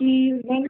Y bueno,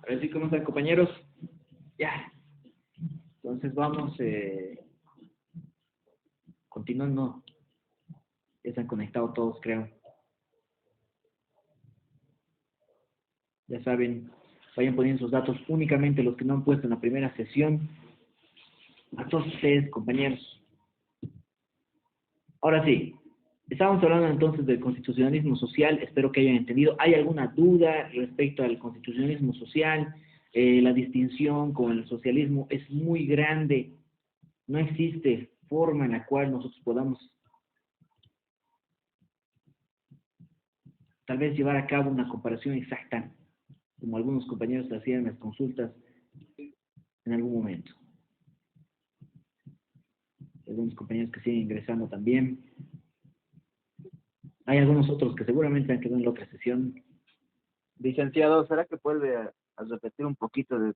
A ver si cómo están, compañeros. Ya. Entonces vamos continuando. Ya se han conectado todos, creo. Ya saben, vayan poniendo sus datos únicamente los que no han puesto en la primera sesión. A todos ustedes, compañeros. Ahora sí, estábamos hablando entonces del constitucionalismo social. Espero que hayan entendido. ¿Hay alguna duda respecto al constitucionalismo social? La distinción con el socialismo es muy grande. No existe forma en la cual nosotros podamos tal vez llevar a cabo una comparación exacta, como algunos compañeros hacían en las consultas en algún momento. Algunos compañeros que siguen ingresando también. Hay algunos otros que seguramente han quedado en la otra sesión. Licenciado, ¿será que vuelve a repetir un poquito de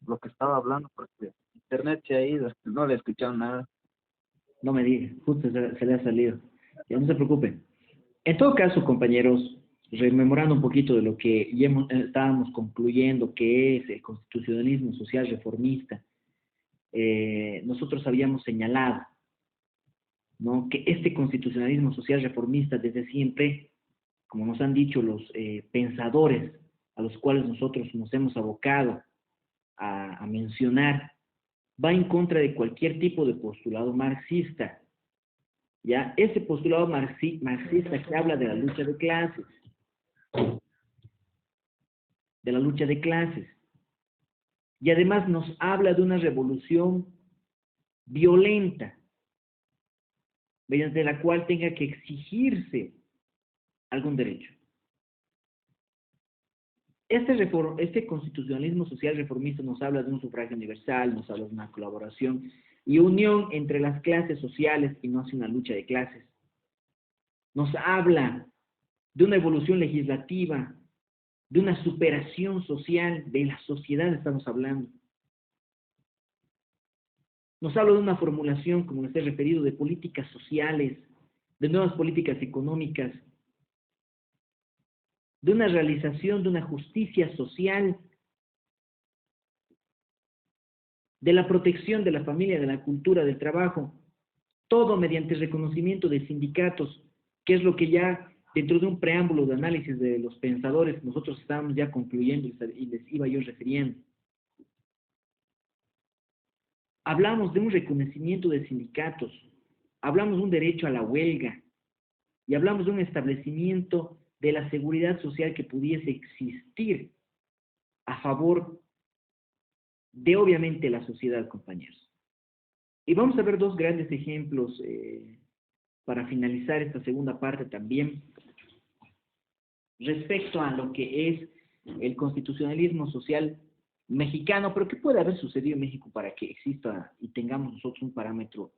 lo que estaba hablando? Porque internet se ha ido, no le he escuchado nada. No me diga, justo se le ha salido. Ya no se preocupen. En todo caso, compañeros, rememorando un poquito de lo que ya estábamos concluyendo, que es el constitucionalismo social reformista, nosotros habíamos señalado, ¿no?, que este constitucionalismo social reformista desde siempre, como nos han dicho los pensadores a los cuales nosotros nos hemos abocado a mencionar, va en contra de cualquier tipo de postulado marxista. ¿Ya? Ese postulado marxista que habla de la lucha de clases, y además nos habla de una revolución violenta, mediante la cual tenga que exigirse algún derecho. Este constitucionalismo social reformista nos habla de un sufragio universal, nos habla de una colaboración y unión entre las clases sociales y no hace una lucha de clases. Nos habla de una evolución legislativa, de una superación social, de la sociedad estamos hablando. Nos habla de una formulación, como les he referido, de políticas sociales, de nuevas políticas económicas, de una realización de una justicia social, de la protección de la familia, de la cultura, del trabajo, todo mediante el reconocimiento de sindicatos, que es lo que ya dentro de un preámbulo de análisis de los pensadores nosotros estábamos ya concluyendo y les iba yo refiriendo. Hablamos de un reconocimiento de sindicatos, hablamos de un derecho a la huelga y hablamos de un establecimiento de la seguridad social que pudiese existir a favor de, obviamente, la sociedad, compañeros. Y vamos a ver dos grandes ejemplos para finalizar esta segunda parte también, respecto a lo que es el constitucionalismo social mexicano, pero ¿qué puede haber sucedido en México para que exista y tengamos nosotros un parámetro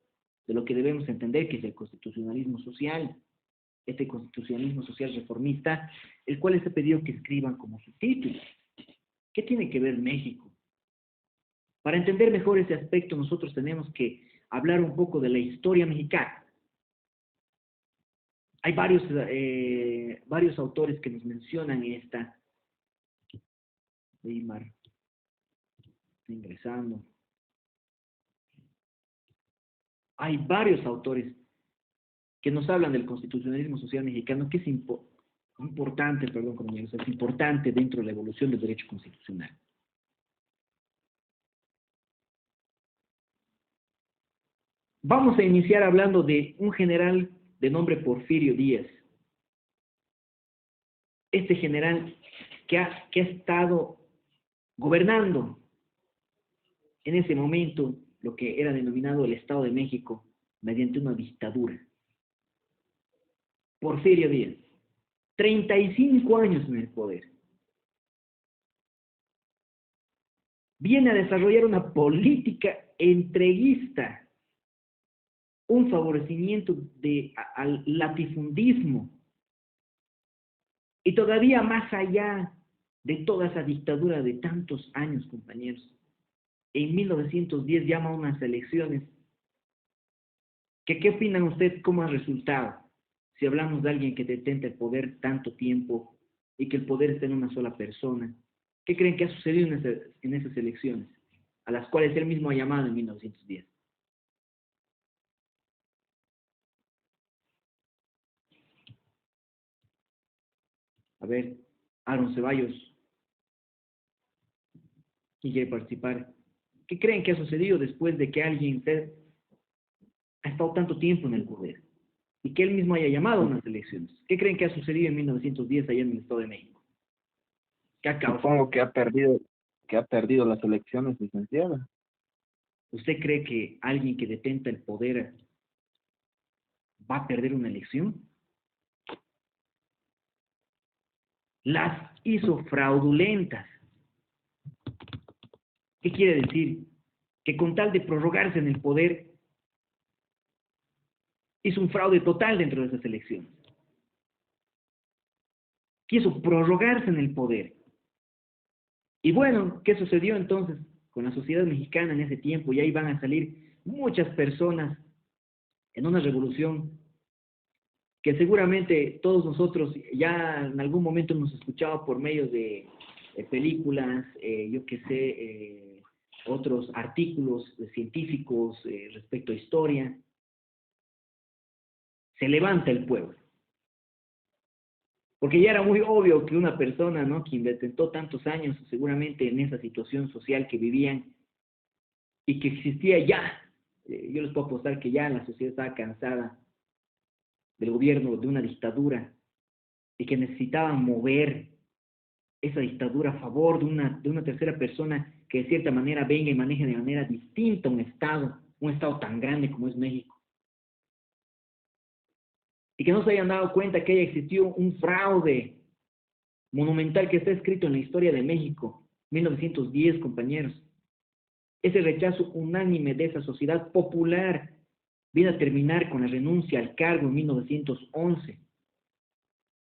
de lo que debemos entender que es el constitucionalismo social? Este constitucionalismo social reformista, el cual se pedido que escriban como subtítulo. ¿Qué tiene que ver México? Para entender mejor ese aspecto, nosotros tenemos que hablar un poco de la historia mexicana. Hay varios autores que nos mencionan esta. Weimar está ingresando. Hay varios autores que nos hablan del constitucionalismo social mexicano, que es importante, perdón, compañeros, es importante dentro de la evolución del derecho constitucional. Vamos a iniciar hablando de un general de nombre Porfirio Díaz. Este general que ha estado gobernando en ese momento lo que era denominado el Estado de México mediante una dictadura. Porfirio Díaz, 35 años en el poder. Viene a desarrollar una política entreguista, un favorecimiento al latifundismo, y todavía más allá de toda esa dictadura de tantos años, compañeros. En 1910 llama a unas elecciones que, ¿qué opinan ustedes cómo ha resultado? Si hablamos de alguien que detenta el poder tanto tiempo y que el poder está en una sola persona, ¿qué creen que ha sucedido en esas elecciones? A las cuales él mismo ha llamado en 1910. A ver, Aaron Ceballos, ¿quién quiere participar? ¿Qué creen que ha sucedido después de que alguien ha estado tanto tiempo en el poder y que él mismo haya llamado a unas elecciones? ¿Qué creen que ha sucedido en 1910 allá en el Estado de México? ¿Qué ha causado? Supongo que ha perdido las elecciones, licenciada. ¿Usted cree que alguien que detenta el poder va a perder una elección? Las hizo fraudulentas. ¿Qué quiere decir? Que con tal de prorrogarse en el poder, hizo un fraude total dentro de esas elecciones. Quiso prorrogarse en el poder. Y bueno, ¿qué sucedió entonces con la sociedad mexicana en ese tiempo? Y ahí van a salir muchas personas en una revolución que seguramente todos nosotros ya en algún momento hemos escuchado por medio de películas, yo qué sé, otros artículos científicos respecto a historia. Se levanta el pueblo. Porque ya era muy obvio que una persona, ¿no?, quien detentó tantos años seguramente en esa situación social que vivían y que existía ya, yo les puedo apostar que ya la sociedad estaba cansada del gobierno, de una dictadura, y que necesitaban mover esa dictadura a favor de una tercera persona que de cierta manera venga y maneje de manera distinta un Estado tan grande como es México. Y que no se hayan dado cuenta que haya existido un fraude monumental que está escrito en la historia de México, 1910, compañeros. Ese rechazo unánime de esa sociedad popular viene a terminar con la renuncia al cargo en 1911,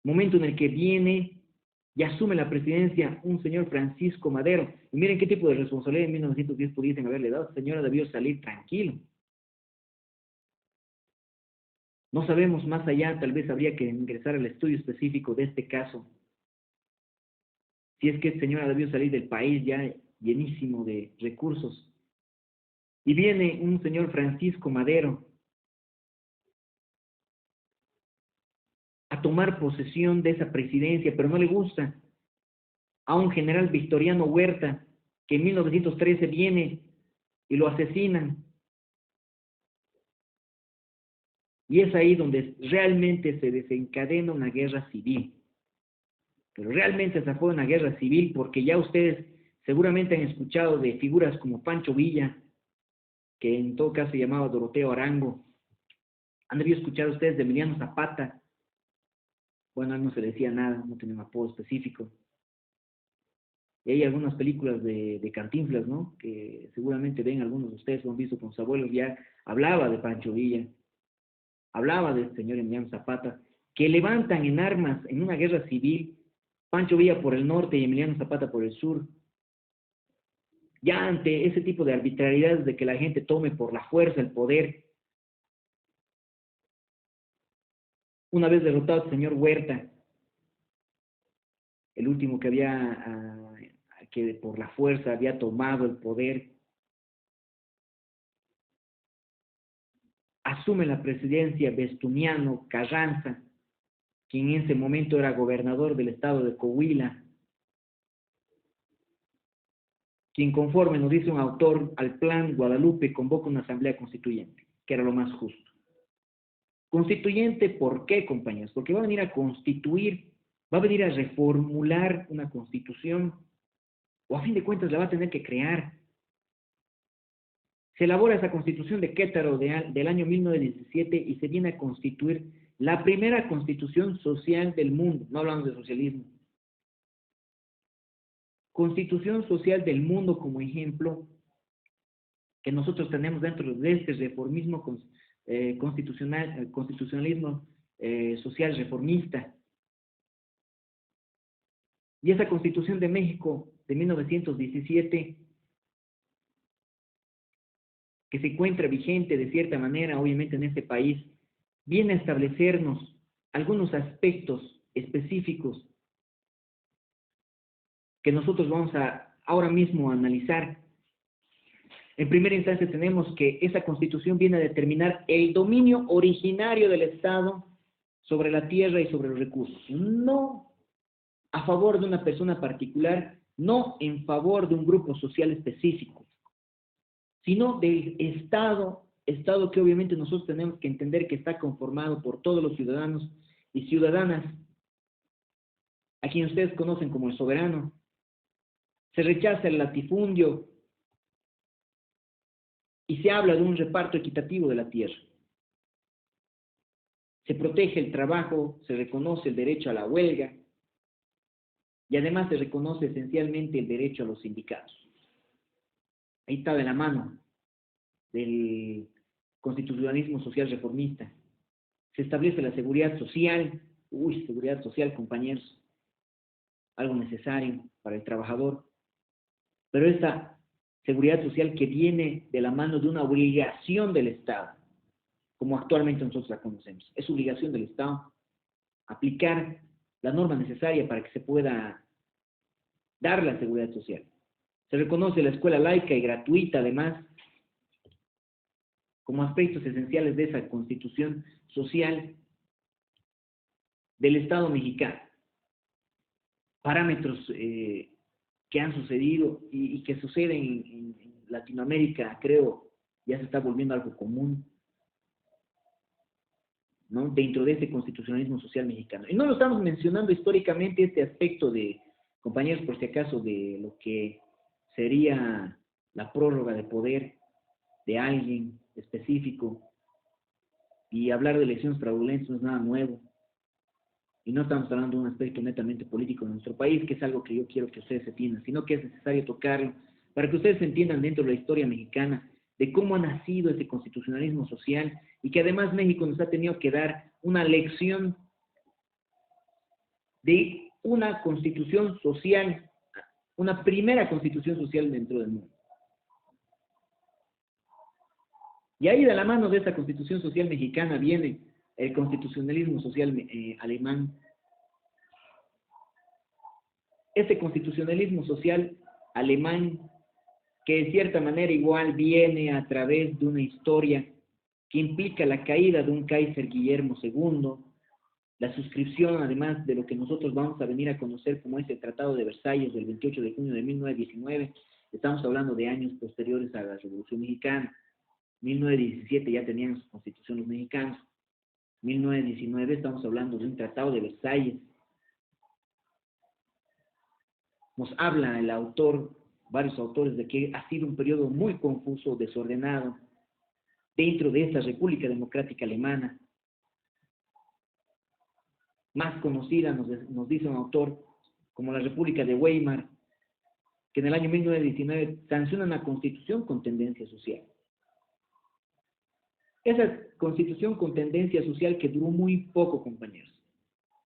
momento en el que viene y asume la presidencia un señor Francisco Madero. Y miren qué tipo de responsabilidad en 1910 pudiesen haberle dado. Esta señora debió salir tranquilo. No sabemos más allá, tal vez habría que ingresar al estudio específico de este caso. Si es que esta señora debió salir del país ya llenísimo de recursos. Y viene un señor Francisco Madero a tomar posesión de esa presidencia, pero no le gusta. A un general Victoriano Huerta, que en 1913 viene y lo asesinan. Y es ahí donde realmente se desencadena una guerra civil. Pero realmente se fue una guerra civil porque ya ustedes seguramente han escuchado de figuras como Pancho Villa, que en todo caso se llamaba Doroteo Arango. Han debido escuchar ustedes de Emiliano Zapata. Bueno, a él no se le decía nada, no tenía un apodo específico. Y hay algunas películas de Cantinflas, ¿no? Que seguramente ven algunos de ustedes, lo han visto con sus abuelos, ya hablaba de Pancho Villa, hablaba del señor Emiliano Zapata, que levantan en armas en una guerra civil, Pancho Villa por el norte y Emiliano Zapata por el sur. Ya ante ese tipo de arbitrariedades de que la gente tome por la fuerza el poder, una vez derrotado el señor Huerta, el último que que por la fuerza había tomado el poder, asume la presidencia Vestumiano Carranza, quien en ese momento era gobernador del estado de Coahuila, quien conforme nos dice un autor al plan Guadalupe convoca una asamblea constituyente, que era lo más justo. Constituyente, ¿por qué, compañeros? Porque va a venir a constituir, va a venir a reformular una constitución, o a fin de cuentas la va a tener que crear. Se elabora esa constitución de Querétaro del año 1917 y se viene a constituir la primera constitución social del mundo, no hablamos de socialismo. Constitución social del mundo como ejemplo que nosotros tenemos dentro de este reformismo constitucionalismo social reformista. Y esa Constitución de México de 1917, que se encuentra vigente de cierta manera, obviamente, en este país, viene a establecernos algunos aspectos específicos que nosotros vamos a ahora mismo a analizar. En primera instancia tenemos que esa Constitución viene a determinar el dominio originario del Estado sobre la tierra y sobre los recursos, no a favor de una persona particular, no en favor de un grupo social específico, sino del Estado que obviamente nosotros tenemos que entender que está conformado por todos los ciudadanos y ciudadanas, a quien ustedes conocen como el soberano. Se rechaza el latifundio y se habla de un reparto equitativo de la tierra. Se protege el trabajo, se reconoce el derecho a la huelga y además se reconoce esencialmente el derecho a los sindicatos. Ahí está de la mano del constitucionalismo social reformista. Se establece la seguridad social, seguridad social, compañeros, algo necesario para el trabajador, pero esta seguridad social que viene de la mano de una obligación del Estado, como actualmente nosotros la conocemos. Es obligación del Estado aplicar la norma necesaria para que se pueda dar la seguridad social. Se reconoce la escuela laica y gratuita, además, como aspectos esenciales de esa constitución social del Estado mexicano. Parámetros que han sucedido y que suceden en Latinoamérica, creo, ya se está volviendo algo común, ¿no? Dentro de este constitucionalismo social mexicano. Y no lo estamos mencionando históricamente este aspecto de compañeros, por si acaso, de lo que sería la prórroga de poder de alguien específico, y hablar de elecciones fraudulentas no es nada nuevo, y no estamos hablando de un aspecto netamente político de nuestro país, que es algo que yo quiero que ustedes entiendan, sino que es necesario tocarlo para que ustedes entiendan dentro de la historia mexicana de cómo ha nacido ese constitucionalismo social y que además México nos ha tenido que dar una lección de una constitución social, una primera constitución social dentro del mundo. Y ahí de la mano de esa constitución social mexicana viene el constitucionalismo social alemán. Ese constitucionalismo social alemán que de cierta manera igual viene a través de una historia que implica la caída de un Kaiser Guillermo II, la suscripción además de lo que nosotros vamos a venir a conocer como ese Tratado de Versalles del 28 de junio de 1919, estamos hablando de años posteriores a la Revolución Mexicana. 1917 ya tenían su constitución los mexicanos, 1919 estamos hablando de un Tratado de Versalles. Nos habla el autor, varios autores, de que ha sido un periodo muy confuso, desordenado, dentro de esta República Democrática Alemana, más conocida, nos dice un autor, como la República de Weimar, que en el año 1919 sanciona una constitución con tendencia social. Esa constitución con tendencia social que duró muy poco, compañeros,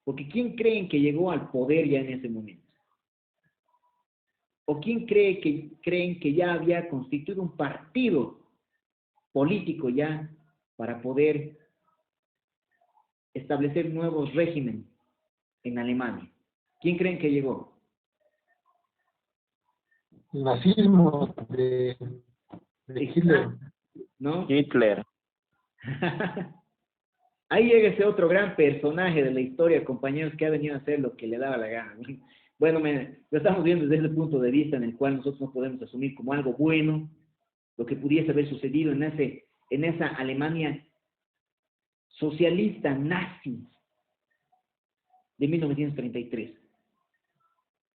porque ¿quién creen que llegó al poder ya en ese momento? ¿O quién creen que ya había constituido un partido político ya para poder establecer nuevos regímenes en Alemania? ¿Quién creen que llegó? Nazismo de Hitler. ¿No? Hitler. Ahí llega ese otro gran personaje de la historia, compañeros, que ha venido a hacer lo que le daba la gana. Bueno, lo estamos viendo desde ese punto de vista en el cual nosotros no podemos asumir como algo bueno lo que pudiese haber sucedido en esa Alemania socialista nazi de 1933.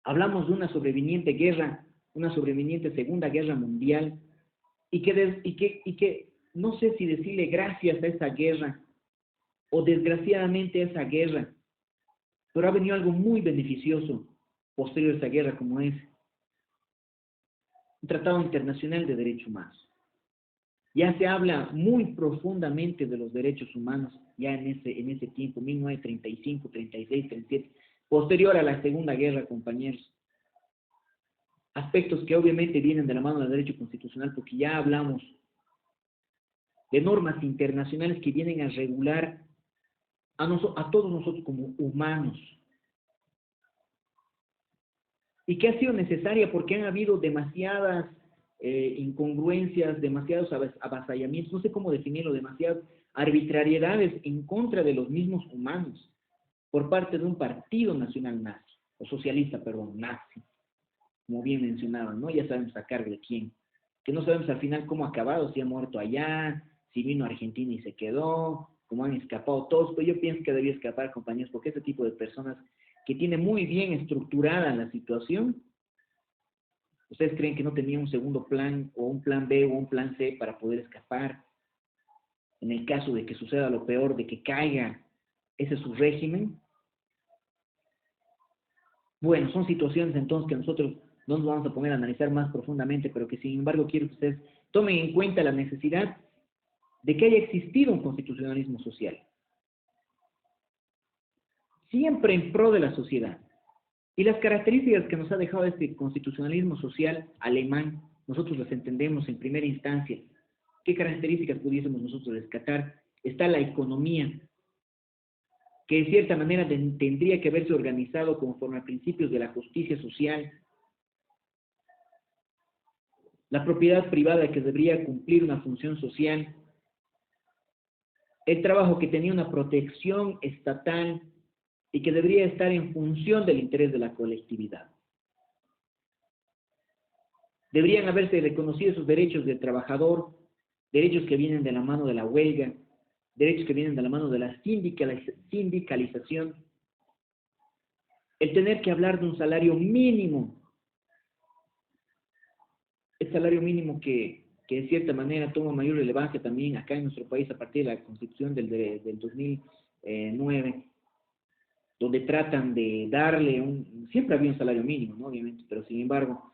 Hablamos de una sobreviniente guerra, una sobreviniente Segunda Guerra Mundial, y que no sé si decirle gracias a esa guerra o desgraciadamente a esa guerra, pero ha venido algo muy beneficioso posterior a esa guerra, como es un tratado internacional de derechos humanos. Ya se habla muy profundamente de los derechos humanos ya en ese tiempo, 1935, 36, 37, posterior a la Segunda Guerra, compañeros. Aspectos que obviamente vienen de la mano del derecho constitucional, porque ya hablamos de normas internacionales que vienen a regular a todos nosotros como humanos, y que ha sido necesaria porque han habido demasiadas incongruencias, demasiados avasallamientos, no sé cómo definirlo, demasiadas arbitrariedades en contra de los mismos humanos por parte de un partido nacional nazi, o socialista, perdón, nazi, como bien mencionaban, ¿no? Ya sabemos a cargo de quién, que no sabemos al final cómo ha acabado, si ha muerto allá, si vino a Argentina y se quedó, cómo han escapado todos, pero yo pienso que debía escapar, compañeros, porque ese tipo de personas que tiene muy bien estructurada la situación, ¿ustedes creen que no tenía un segundo plan, o un plan B, o un plan C para poder escapar? En el caso de que suceda lo peor, de que caiga ese su régimen. Bueno, son situaciones entonces que nosotros no nos vamos a poner a analizar más profundamente, pero que sin embargo quiero que ustedes tomen en cuenta la necesidad de que haya existido un constitucionalismo social, siempre en pro de la sociedad. Y las características que nos ha dejado este constitucionalismo social alemán, nosotros las entendemos en primera instancia. ¿Qué características pudiésemos nosotros rescatar? Está la economía, que de cierta manera tendría que haberse organizado conforme a principios de la justicia social. La propiedad privada, que debería cumplir una función social. El trabajo, que tenía una protección estatal y que debería estar en función del interés de la colectividad. Deberían haberse reconocido esos derechos del trabajador, derechos que vienen de la mano de la huelga, derechos que vienen de la mano de la sindicalización. el tener que hablar de un salario mínimo, el salario mínimo que de cierta manera toma mayor relevancia también acá en nuestro país a partir de la Constitución del 2009, donde tratan de darle siempre había un salario mínimo, ¿no? Obviamente, pero sin embargo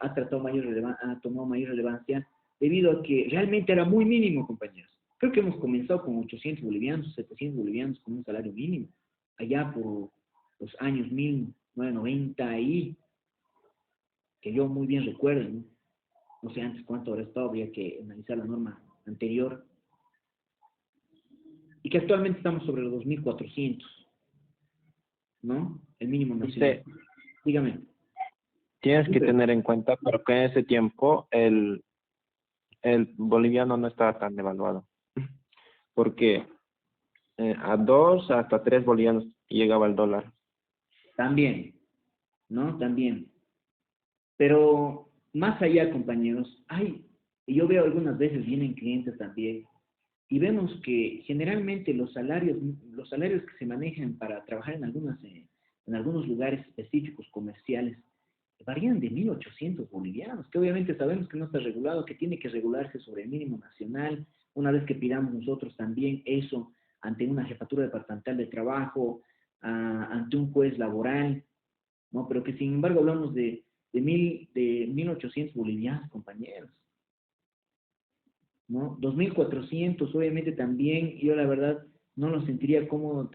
ha tomado mayor relevancia debido a que realmente era muy mínimo, compañeros. Creo que hemos comenzado con 800 bolivianos, 700 bolivianos con un salario mínimo, allá por los años 1990 y que yo muy bien recuerdo, ¿no? No sé antes cuánto habrá estado, habría que analizar la norma anterior, y que actualmente estamos sobre los 2.400, ¿no? El mínimo nacional. Dice, Dígame. tienes que Sí, tener en cuenta, pero que en ese tiempo el boliviano no estaba tan devaluado, porque a 2 hasta 3 bolivianos llegaba el dólar. también, ¿no? También. Pero más allá, compañeros, y yo veo algunas veces vienen clientes también, y vemos que generalmente los salarios que se manejan para trabajar en algunos lugares específicos comerciales varían de 1.800 bolivianos, que obviamente sabemos que no está regulado, que tiene que regularse sobre el mínimo nacional, una vez que pidamos nosotros también eso ante una jefatura departamental de trabajo, ante un juez laboral, ¿no? Pero que sin embargo hablamos de 1.800 bolivianos, compañeros, ¿no? 2.400, obviamente también, yo la verdad no lo sentiría cómodo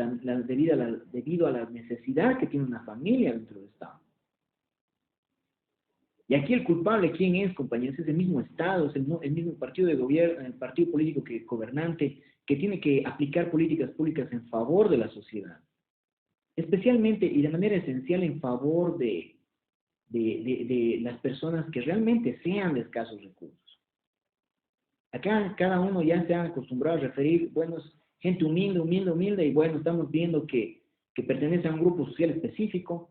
debido a la necesidad que tiene una familia dentro del Estado. Y aquí el culpable, ¿quién es, compañeros? Es el mismo Estado, es el mismo partido de gobierno, el partido político gobernante, que tiene que aplicar políticas públicas en favor de la sociedad. Especialmente y de manera esencial en favor de las personas que realmente sean de escasos recursos. Acá cada uno ya se ha acostumbrado a referir, bueno, es gente humilde, humilde, humilde, y bueno, estamos viendo que pertenece a un grupo social específico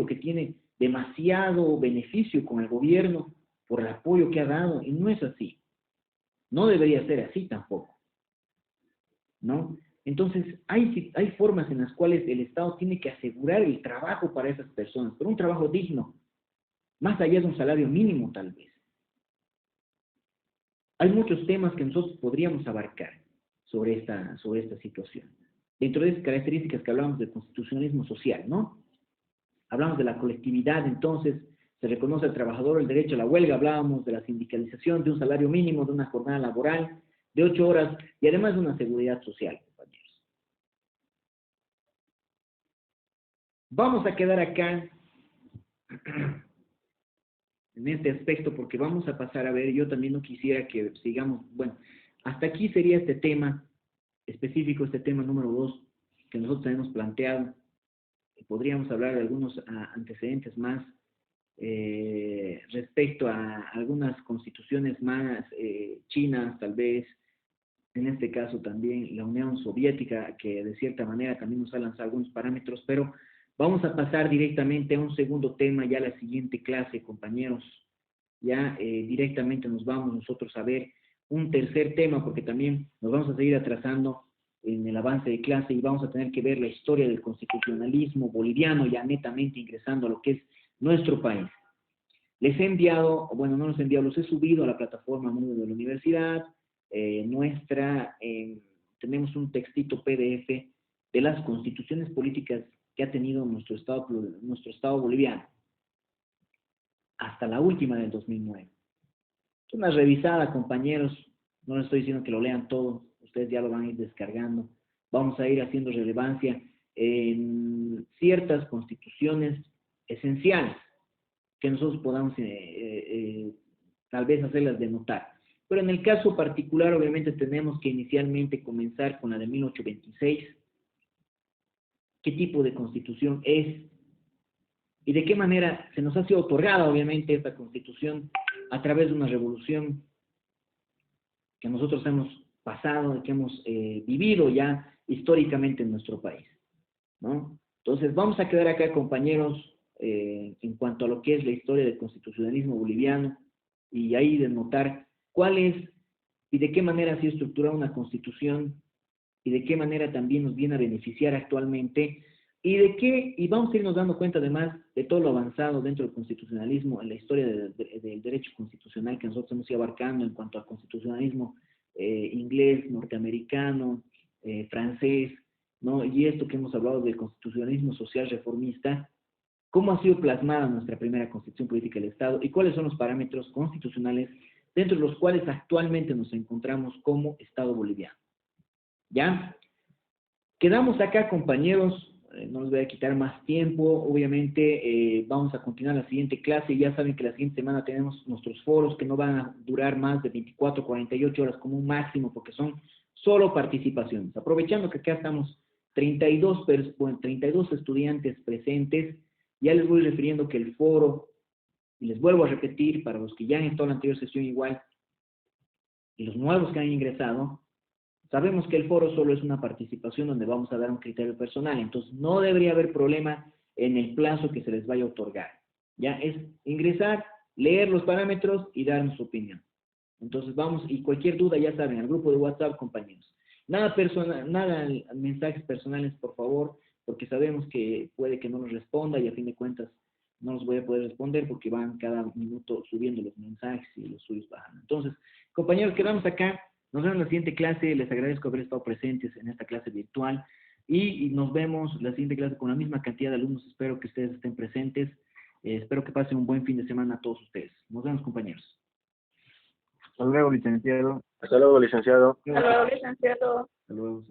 que tiene demasiado beneficio con el gobierno por el apoyo que ha dado, y no es así. No debería ser así tampoco, ¿no? Entonces, hay formas en las cuales el Estado tiene que asegurar el trabajo para esas personas, pero un trabajo digno, más allá de un salario mínimo tal vez. Hay muchos temas que nosotros podríamos abarcar sobre esta situación. Dentro de esas características que hablamos del constitucionalismo social, ¿no? Hablamos de la colectividad, entonces, se reconoce al trabajador el derecho a la huelga, hablábamos de la sindicalización, de un salario mínimo, de una jornada laboral, de 8 horas, y además de una seguridad social, compañeros. Vamos a quedar acá en este aspecto porque vamos a pasar a ver, yo también no quisiera que sigamos, bueno, hasta aquí sería este tema específico, este tema número 2 que nosotros tenemos planteado. Podríamos hablar de algunos antecedentes más respecto a algunas constituciones más chinas, tal vez, en este caso también la Unión Soviética, que de cierta manera también nos ha lanzado algunos parámetros, pero vamos a pasar directamente a un segundo tema, ya la siguiente clase, compañeros. Ya directamente nos vamos nosotros a ver un tercer tema, porque también nos vamos a seguir atrasando en el avance de clase y vamos a tener que ver la historia del constitucionalismo boliviano, ya netamente ingresando a lo que es nuestro país. Les he enviado, bueno, no los he enviado, los he subido a la plataforma Mundo de la Universidad, tenemos un textito PDF de las constituciones políticas que ha tenido nuestro estado boliviano, hasta la última del 2009. Es una revisada, compañeros, no les estoy diciendo que lo lean todo, ustedes ya lo van a ir descargando. Vamos a ir haciendo relevancia en ciertas constituciones esenciales que nosotros podamos tal vez hacerlas de notar. Pero en el caso particular, obviamente, tenemos que inicialmente comenzar con la de 1826. ¿Qué tipo de constitución es? ¿Y de qué manera se nos ha sido otorgada, obviamente, esta constitución a través de una revolución que nosotros hemos pasado, que hemos vivido ya históricamente en nuestro país, ¿no? Entonces, vamos a quedar acá, compañeros, en cuanto a lo que es la historia del constitucionalismo boliviano, y ahí de notar cuál es y de qué manera se ha estructurado una constitución y de qué manera también nos viene a beneficiar actualmente Y vamos a irnos dando cuenta además de todo lo avanzado dentro del constitucionalismo, en la historia del derecho constitucional que nosotros hemos ido abarcando en cuanto al constitucionalismo inglés, norteamericano, francés, ¿no? Y esto que hemos hablado del constitucionalismo social reformista, cómo ha sido plasmada nuestra primera constitución política del Estado y cuáles son los parámetros constitucionales dentro de los cuales actualmente nos encontramos como Estado boliviano. ¿Ya? Quedamos acá, compañeros, no les voy a quitar más tiempo, obviamente vamos a continuar la siguiente clase, ya saben que la siguiente semana tenemos nuestros foros que no van a durar más de 24, 48 horas como un máximo, porque son solo participaciones. Aprovechando que acá estamos 32 estudiantes presentes, ya les voy refiriendo que el foro, y les vuelvo a repetir, para los que ya han estado en la anterior sesión igual, y los nuevos que han ingresado, sabemos que el foro solo es una participación donde vamos a dar un criterio personal, entonces no debería haber problema en el plazo que se les vaya a otorgar. Ya es ingresar, leer los parámetros y darnos su opinión. Entonces vamos, y cualquier duda ya saben, al grupo de WhatsApp, compañeros. Nada personal, nada mensajes personales, por favor, porque sabemos que puede que no nos responda y a fin de cuentas no los voy a poder responder porque van cada minuto subiendo los mensajes y los suyos bajan. Entonces, compañeros, quedamos acá. Nos vemos en la siguiente clase. Les agradezco haber estado presentes en esta clase virtual y nos vemos la siguiente clase con la misma cantidad de alumnos. Espero que ustedes estén presentes. Espero que pasen un buen fin de semana a todos ustedes. Nos vemos, compañeros. Hasta luego, licenciado. Hasta luego, licenciado. Hasta luego, licenciado. Hasta luego.